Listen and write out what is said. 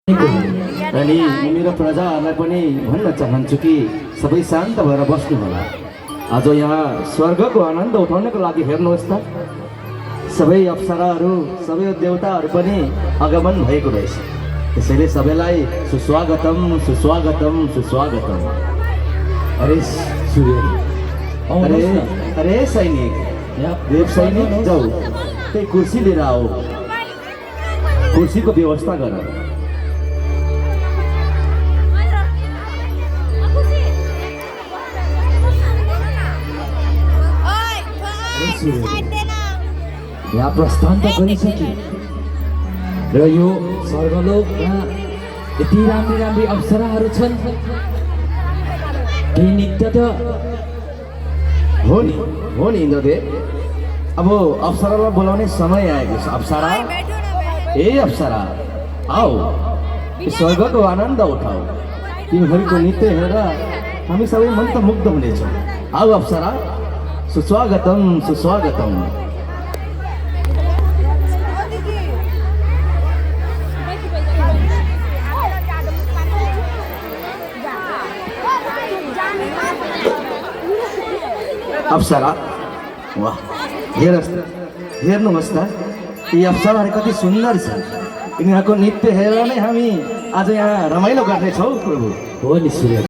अनि मेरो प्रजाहरूलाई पनि भन्न चाहन्छु कि सबै शान्त भएर बस्नु होला। आज यहाँ स्वर्गको आनन्द उठाउनको लागि हेर्नुहोस् त, सबै अप्सराहरू सबै देवताहरू पनि आगमन भएको रहेछ। त्यसैले सबैलाई सुस्वागतम सुस्वागतम सुस्वागतम। अरे सूर्य, अरे अरे सैनिक, देव सैनिक जाऊ, त्यही कुर्सी लिएर आओ, कुर्सीको व्यवस्था गर। यहाँ प्रस्थान त गरिसके र यो स्वर्गलोकमा यति राम्री राम्री अप्सराहरू छन्, केही नित्य त हो नि इन्द्रदेव। अब अप्सरालाई बोलाउने समय आएको छ। अप्सरा, ए अप्सरा आओ, स्वर्गको आनन्द उठाऊ। तिमीहरूको नृत्य हेरेर हामी सबै मन्त्रमुग्ध हुनेछौँ। आओ अप्सरा, सुस्वागतम सुस्वागतम। अप्सरा, वाह, हेर्नुहोस् त, यी अप्सराहरू कति सुन्दर छन्। यिनीहरूको नृत्य हेरेर नै हामी आज यहाँ रमाइलो गर्नेछौँ प्रभु। हो नि सूर्य।